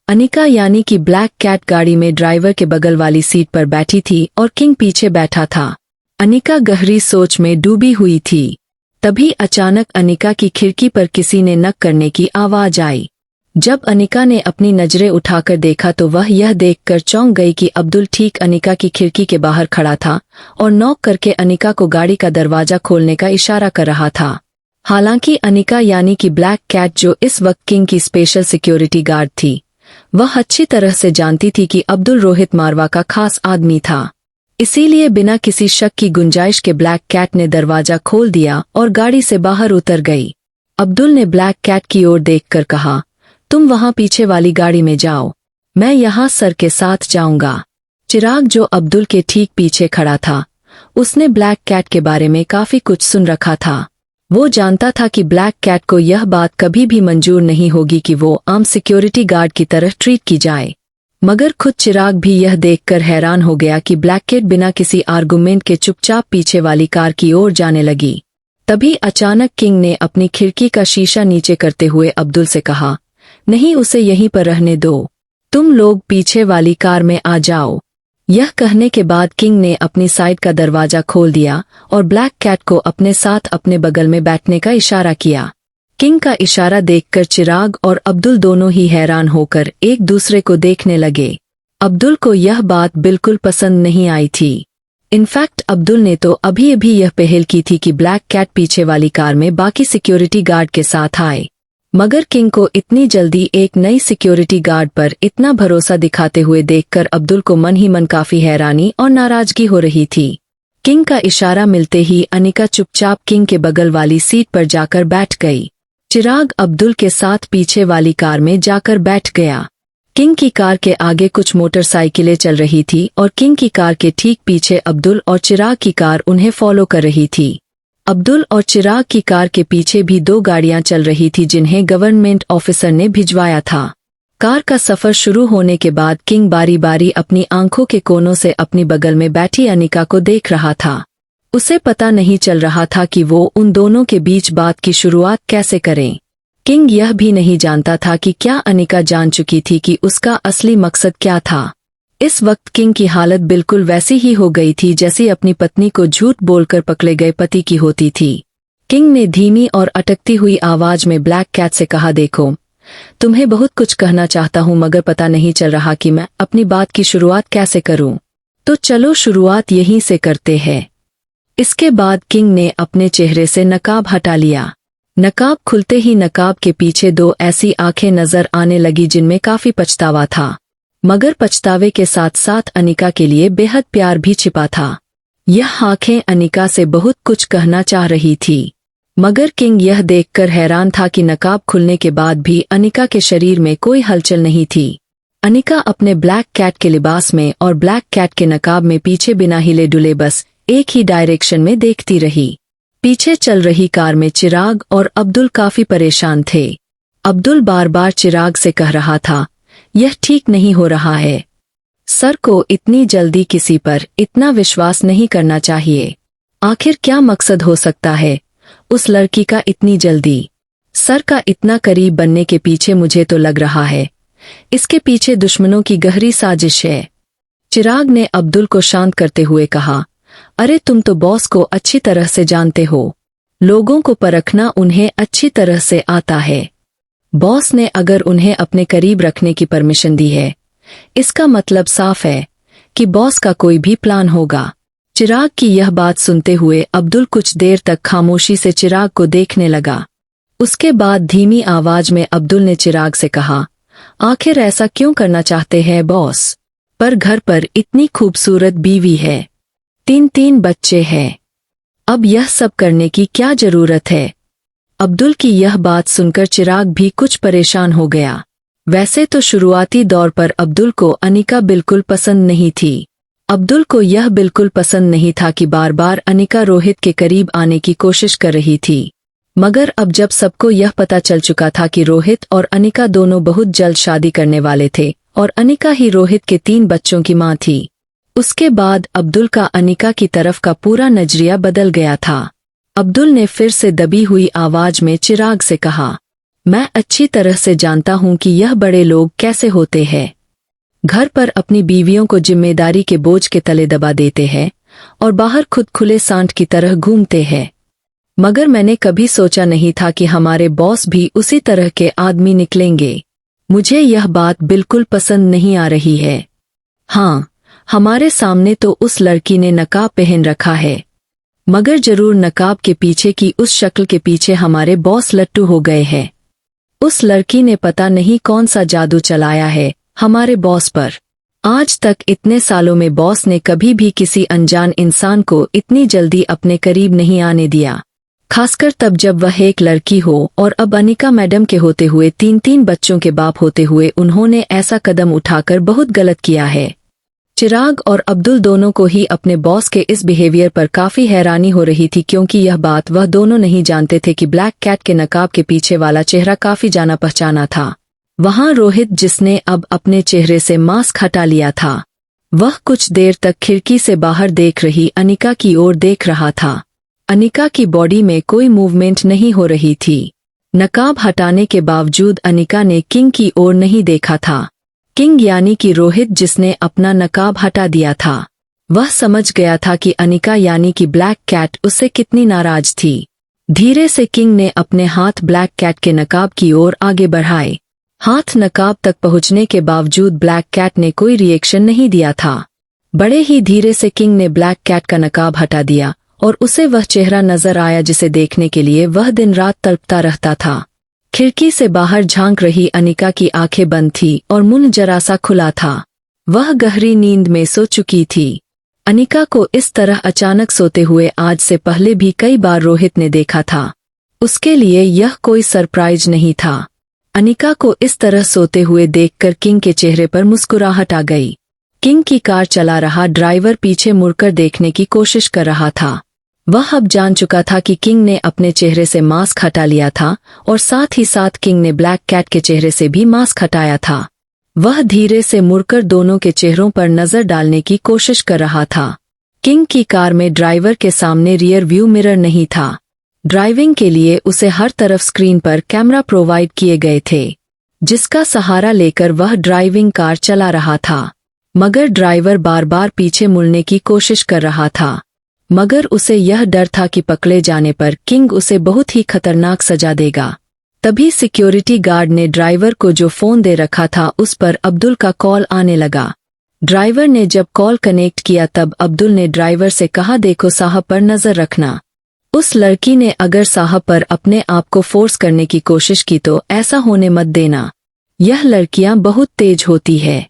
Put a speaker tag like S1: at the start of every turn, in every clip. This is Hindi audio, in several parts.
S1: अनिका यानी कि ब्लैक कैट गाड़ी में ड्राइवर के बगल वाली सीट पर बैठी थी और किंग पीछे बैठा था। अनिका गहरी सोच में डूबी हुई थी। तभी अचानक अनिका की खिड़की पर किसी ने नक करने की आवाज आई। जब अनिका ने अपनी नजरें उठाकर देखा तो वह यह देखकर चौंक गई कि अब्दुल ठीक अनिका की खिड़की के बाहर खड़ा था और नॉक करके अनिका को गाड़ी का दरवाजा खोलने का इशारा कर रहा था। हालांकि अनिका यानी कि ब्लैक कैट जो इस वक्त किंग की स्पेशल सिक्योरिटी गार्ड थी, वह अच्छी तरह से जानती थी कि अब्दुल रोहित मारवा का खास आदमी था। इसीलिए बिना किसी शक की गुंजाइश के ब्लैक कैट ने दरवाजा खोल दिया और गाड़ी से बाहर उतर गई। अब्दुल ने ब्लैक कैट की ओर देखकर कहा, तुम वहां पीछे वाली गाड़ी में जाओ, मैं यहाँ सर के साथ जाऊंगा। चिराग जो अब्दुल के ठीक पीछे खड़ा था, उसने ब्लैक कैट के बारे में काफी कुछ सुन रखा था। वो जानता था कि ब्लैक कैट को यह बात कभी भी मंजूर नहीं होगी कि वो आम सिक्योरिटी गार्ड की तरह ट्रीट की जाए। मगर खुद चिराग भी यह देखकर हैरान हो गया कि ब्लैक कैट बिना किसी आर्गुमेंट के चुपचाप पीछे वाली कार की ओर जाने लगी। तभी अचानक किंग ने अपनी खिड़की का शीशा नीचे करते हुए अब्दुल से कहा, नहीं, उसे यहीं पर रहने दो, तुम लोग पीछे वाली कार में आ जाओ। यह कहने के बाद किंग ने अपनी साइड का दरवाजा खोल दिया और ब्लैक कैट को अपने साथ अपने बगल में बैठने का इशारा किया। किंग का इशारा देखकर चिराग और अब्दुल दोनों ही हैरान होकर एक दूसरे को देखने लगे। अब्दुल को यह बात बिल्कुल पसंद नहीं आई थी। इनफैक्ट अब्दुल ने तो अभी अभी यह पहल की थी कि ब्लैक कैट पीछे वाली कार में बाकी सिक्योरिटी गार्ड के साथ आए। मगर किंग को इतनी जल्दी एक नई सिक्योरिटी गार्ड पर इतना भरोसा दिखाते हुए देखकर अब्दुल को मन ही मन काफी हैरानी और नाराजगी हो रही थी। किंग का इशारा मिलते ही अनिका चुपचाप किंग के बगल वाली सीट पर जाकर बैठ गई। चिराग अब्दुल के साथ पीछे वाली कार में जाकर बैठ गया। किंग की कार के आगे कुछ मोटरसाइकिलें चल रही थी और किंग की कार के ठीक पीछे अब्दुल और चिराग की कार उन्हें फॉलो कर रही थी। अब्दुल और चिराग की कार के पीछे भी 2 गाड़ियां चल रही थी जिन्हें गवर्नमेंट ऑफिसर ने भिजवाया था। कार का सफर शुरू होने के बाद किंग बारी बारी अपनी आंखों के कोनों से अपनी बगल में बैठी अनिका को देख रहा था। उसे पता नहीं चल रहा था कि वो उन दोनों के बीच बात की शुरुआत कैसे करें। किंग यह भी नहीं जानता था कि क्या अनिका जान चुकी थी कि उसका असली मकसद क्या था। इस वक्त किंग की हालत बिल्कुल वैसी ही हो गई थी जैसी अपनी पत्नी को झूठ बोलकर पकड़े गए पति की होती थी। किंग ने धीमी और अटकती हुई आवाज में ब्लैक कैट से कहा, देखो, तुम्हें बहुत कुछ कहना चाहता हूं मगर पता नहीं चल रहा कि मैं अपनी बात की शुरुआत कैसे करूं। तो चलो शुरुआत यहीं से करते हैं। इसके बाद किंग ने अपने चेहरे से नकाब हटा लिया। नकाब खुलते ही नकाब के पीछे 2 ऐसी आंखें नजर आने लगी जिनमें काफी पछतावा था, मगर पछतावे के साथ साथ अनिका के लिए बेहद प्यार भी छिपा था। यह आंखें अनिका से बहुत कुछ कहना चाह रही थी, मगर किंग यह देखकर हैरान था कि नकाब खुलने के बाद भी अनिका के शरीर में कोई हलचल नहीं थी। अनिका अपने ब्लैक कैट के लिबास में और ब्लैक कैट के नकाब में पीछे बिना हिले डुले बस एक ही डायरेक्शन में देखती रही। पीछे चल रही कार में चिराग और अब्दुल काफी परेशान थे। अब्दुल बार बार चिराग से कह रहा था, यह ठीक नहीं हो रहा है। सर को इतनी जल्दी किसी पर इतना विश्वास नहीं करना चाहिए। आखिर क्या मकसद हो सकता है उस लड़की का इतनी जल्दी सर का इतना करीब बनने के पीछे? मुझे तो लग रहा है इसके पीछे दुश्मनों की गहरी साजिश है। चिराग ने अब्दुल को शांत करते हुए कहा, अरे तुम तो बॉस को अच्छी तरह से जानते हो, लोगों को परखना उन्हें अच्छी तरह से आता है। बॉस ने अगर उन्हें अपने करीब रखने की परमिशन दी है, इसका मतलब साफ है कि बॉस का कोई भी प्लान होगा। चिराग की यह बात सुनते हुए अब्दुल कुछ देर तक खामोशी से चिराग को देखने लगा। उसके बाद धीमी आवाज में अब्दुल ने चिराग से कहा, आखिर ऐसा क्यों करना चाहते हैं बॉस? पर घर पर इतनी खूबसूरत बीवी है, 3 बच्चे हैं, अब यह सब करने की क्या जरूरत है? अब्दुल की यह बात सुनकर चिराग भी कुछ परेशान हो गया। वैसे तो शुरुआती दौर पर अब्दुल को अनिका बिल्कुल पसंद नहीं थी। अब्दुल को यह बिल्कुल पसंद नहीं था कि बार बार अनिका रोहित के करीब आने की कोशिश कर रही थी। मगर अब जब सबको यह पता चल चुका था कि रोहित और अनिका दोनों बहुत जल्द शादी करने वाले थे और अनिका ही रोहित के 3 बच्चों की मां थी, उसके बाद अब्दुल का अनिका की तरफ का पूरा नजरिया बदल गया था। अब्दुल ने फिर से दबी हुई आवाज में चिराग से कहा, मैं अच्छी तरह से जानता हूं कि यह बड़े लोग कैसे होते हैं। घर पर अपनी बीवियों को जिम्मेदारी के बोझ के तले दबा देते हैं और बाहर खुद खुले सांड की तरह घूमते हैं। मगर मैंने कभी सोचा नहीं था कि हमारे बॉस भी उसी तरह के आदमी निकलेंगे। मुझे यह बात बिल्कुल पसंद नहीं आ रही है। हाँ, हमारे सामने तो उस लड़की ने नकाब पहन रखा है, मगर जरूर नकाब के पीछे की उस शक्ल के पीछे हमारे बॉस लट्टू हो गए हैं। उस लड़की ने पता नहीं कौन सा जादू चलाया है हमारे बॉस पर। आज तक इतने सालों में बॉस ने कभी भी किसी अनजान इंसान को इतनी जल्दी अपने करीब नहीं आने दिया, खासकर तब जब वह एक लड़की हो। और अब अनिका मैडम के होते हुए 3 बच्चों के बाप होते हुए उन्होंने ऐसा कदम उठाकर बहुत गलत किया है। चिराग और अब्दुल दोनों को ही अपने बॉस के इस बिहेवियर पर काफी हैरानी हो रही थी, क्योंकि यह बात वह दोनों नहीं जानते थे कि ब्लैक कैट के नकाब के पीछे वाला चेहरा काफी जाना पहचाना था। वहां रोहित, जिसने अब अपने चेहरे से मास्क हटा लिया था, वह कुछ देर तक खिड़की से बाहर देख रही अनिका की ओर देख रहा था। अनिका की बॉडी में कोई मूवमेंट नहीं हो रही थी। नकाब हटाने के बावजूद अनिका ने किंग की ओर नहीं देखा था। किंग यानी कि रोहित, जिसने अपना नकाब हटा दिया था, वह समझ गया था कि अनिका यानी कि ब्लैक कैट उससे कितनी नाराज थी। धीरे से किंग ने अपने हाथ ब्लैक कैट के नकाब की ओर आगे बढ़ाए। हाथ नकाब तक पहुंचने के बावजूद ब्लैक कैट ने कोई रिएक्शन नहीं दिया था। बड़े ही धीरे से किंग ने ब्लैक कैट का नकाब हटा दिया और उसे वह चेहरा नजर आया जिसे देखने के लिए वह दिन रात तड़पता रहता था। खिड़की से बाहर झांक रही अनिका की आंखें बंद थी और मुंह जरा सा खुला था। वह गहरी नींद में सो चुकी थी। अनिका को इस तरह अचानक सोते हुए आज से पहले भी कई बार रोहित ने देखा था। उसके लिए यह कोई सरप्राइज नहीं था। अनिका को इस तरह सोते हुए देखकर किंग के चेहरे पर मुस्कुराहट आ गई। किंग की कार चला रहा ड्राइवर पीछे मुड़कर देखने की कोशिश कर रहा था। वह अब जान चुका था कि किंग ने अपने चेहरे से मास्क हटा लिया था और साथ ही साथ किंग ने ब्लैक कैट के चेहरे से भी मास्क हटाया था। वह धीरे से मुड़कर दोनों के चेहरों पर नजर डालने की कोशिश कर रहा था। किंग की कार में ड्राइवर के सामने रियर व्यू मिरर नहीं था। ड्राइविंग के लिए उसे हर तरफ स्क्रीन पर कैमरा प्रोवाइड किए गए थे, जिसका सहारा लेकर वह ड्राइविंग कार चला रहा था। मगर ड्राइवर बार बार पीछे मुड़ने की कोशिश कर रहा था, मगर उसे यह डर था कि पकड़े जाने पर किंग उसे बहुत ही खतरनाक सजा देगा। तभी सिक्योरिटी गार्ड ने ड्राइवर को जो फोन दे रखा था उस पर अब्दुल का कॉल आने लगा। ड्राइवर ने जब कॉल कनेक्ट किया तब अब्दुल ने ड्राइवर से कहा, देखो साहब पर नजर रखना। उस लड़की ने अगर साहब पर अपने आप को फोर्स करने की कोशिश की तो ऐसा होने मत देना। यह लड़कियां बहुत तेज होती है,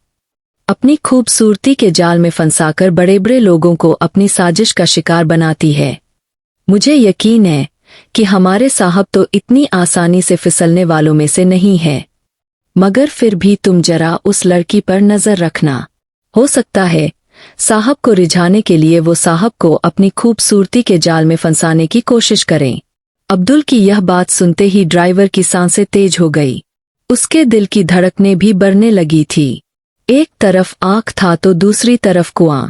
S1: अपनी खूबसूरती के जाल में फंसाकर बड़े बड़े लोगों को अपनी साजिश का शिकार बनाती है। मुझे यकीन है कि हमारे साहब तो इतनी आसानी से फिसलने वालों में से नहीं है, मगर फिर भी तुम जरा उस लड़की पर नजर रखना। हो सकता है साहब को रिझाने के लिए वो साहब को अपनी खूबसूरती के जाल में फंसाने की कोशिश करें। अब्दुल की यह बात सुनते ही ड्राइवर की सांसें तेज हो गई। उसके दिल की धड़कनें भी बढ़ने लगी थी। एक तरफ आंख था तो दूसरी तरफ कुआं।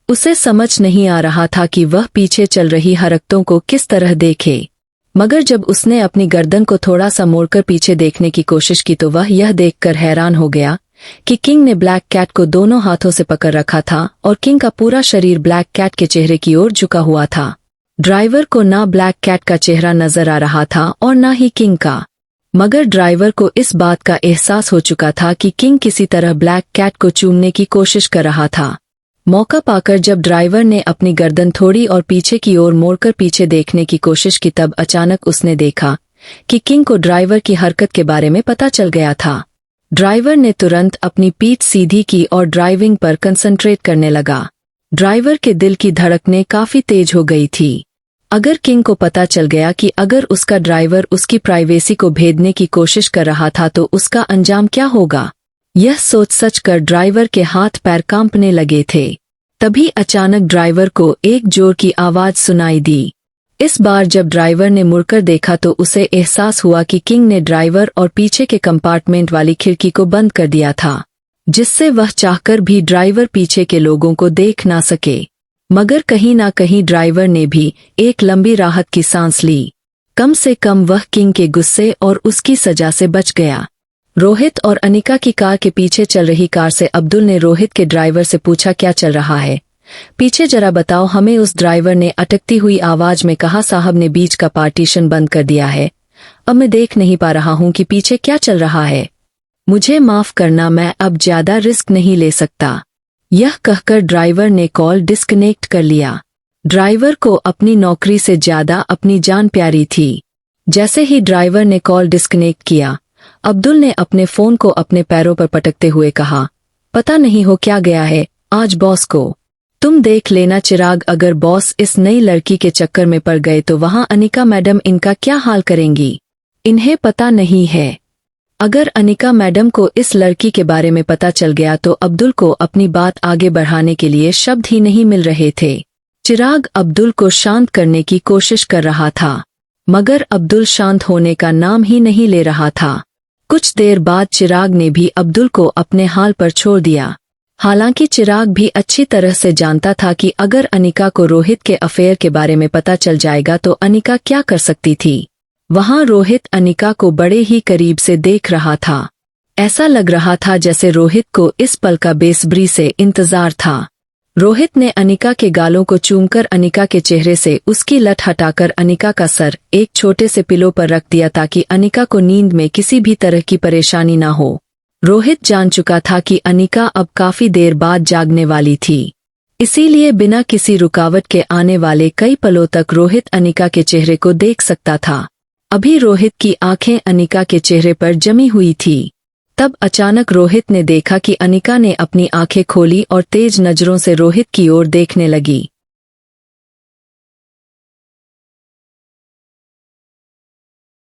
S1: उसे समझ नहीं आ रहा था कि वह पीछे चल रही हरकतों को किस तरह देखे। मगर जब उसने अपनी गर्दन को थोड़ा सा मोड़कर पीछे देखने की कोशिश की तो वह यह देखकर हैरान हो गया कि किंग ने ब्लैक कैट को दोनों हाथों से पकड़ रखा था और किंग का पूरा शरीर ब्लैक कैट के चेहरे की ओर झुका हुआ था। ड्राइवर को ना ब्लैक कैट का चेहरा नजर आ रहा था और ना ही किंग का, मगर ड्राइवर को इस बात का एहसास हो चुका था कि किंग किसी तरह ब्लैक कैट को चूमने की कोशिश कर रहा था। मौका पाकर जब ड्राइवर ने अपनी गर्दन थोड़ी और पीछे की ओर मोड़कर पीछे देखने की कोशिश की तब अचानक उसने देखा कि किंग को ड्राइवर की हरकत के बारे में पता चल गया था। ड्राइवर ने तुरंत अपनी पीठ सीधी की और ड्राइविंग पर कंसंट्रेट करने लगा। ड्राइवर के दिल की धड़कनें काफी तेज हो गई थी। अगर किंग को पता चल गया कि अगर उसका ड्राइवर उसकी प्राइवेसी को भेदने की कोशिश कर रहा था तो उसका अंजाम क्या होगा। यह सोच सच कर ड्राइवर के हाथ पैर कांपने लगे थे। तभी अचानक ड्राइवर को एक जोर की आवाज सुनाई दी। इस बार जब ड्राइवर ने मुड़कर देखा तो उसे एहसास हुआ कि किंग ने ड्राइवर और पीछे के कंपार्टमेंट वाली खिड़की को बंद कर दिया था, जिससे वह चाहकर भी ड्राइवर पीछे के लोगों को देख ना सके। मगर कहीं ना कहीं ड्राइवर ने भी एक लंबी राहत की सांस ली। कम से कम वह किंग के गुस्से और उसकी सजा से बच गया। रोहित और अनिका की कार के पीछे चल रही कार से अब्दुल ने रोहित के ड्राइवर से पूछा, क्या चल रहा है? पीछे जरा बताओ हमें। उस ड्राइवर ने अटकती हुई आवाज में कहा, साहब ने बीच का पार्टीशन बंद कर दिया है, अब मैं देख नहीं पा रहा हूं कि पीछे क्या चल रहा है। मुझे माफ करना, मैं अब ज्यादा रिस्क नहीं ले सकता। यह कहकर ड्राइवर ने कॉल डिस्कनेक्ट कर लिया। ड्राइवर को अपनी नौकरी से ज्यादा अपनी जान प्यारी थी। जैसे ही ड्राइवर ने कॉल डिस्कनेक्ट किया, अब्दुल ने अपने फोन को अपने पैरों पर पटकते हुए कहा, पता नहीं हो क्या गया है आज बॉस को। तुम देख लेना चिराग, अगर बॉस इस नई लड़की के चक्कर में पड़ गए तो वहां अनिका मैडम इनका क्या हाल करेंगी। इन्हें पता नहीं है, अगर अनिका मैडम को इस लड़की के बारे में पता चल गया तो अब्दुल को अपनी बात आगे बढ़ाने के लिए शब्द ही नहीं मिल रहे थे। चिराग अब्दुल को शांत करने की कोशिश कर रहा था, मगर अब्दुल शांत होने का नाम ही नहीं ले रहा था। कुछ देर बाद चिराग ने भी अब्दुल को अपने हाल पर छोड़ दिया। हालांकि चिराग भी अच्छी तरह से जानता था कि अगर अनिका को रोहित के अफेयर के बारे में पता चल जाएगा तो अनिका क्या कर सकती थी। वहां रोहित अनिका को बड़े ही करीब से देख रहा था। ऐसा लग रहा था जैसे रोहित को इस पल का बेसब्री से इंतजार था। रोहित ने अनिका के गालों को चूमकर अनिका के चेहरे से उसकी लट हटाकर अनिका का सर एक छोटे से पिलो पर रख दिया ताकि अनिका को नींद में किसी भी तरह की परेशानी ना हो। रोहित जान चुका था कि अनिका अब काफी देर बाद जागने वाली थी, इसीलिए बिना किसी रुकावट के आने वाले कई पलों तक रोहित अनिका के चेहरे को देख सकता था। अभी रोहित की आंखें अनिका के चेहरे पर जमी हुई थी। तब अचानक रोहित ने देखा कि अनिका ने अपनी आंखें खोली और तेज नजरों से रोहित की ओर देखने लगी।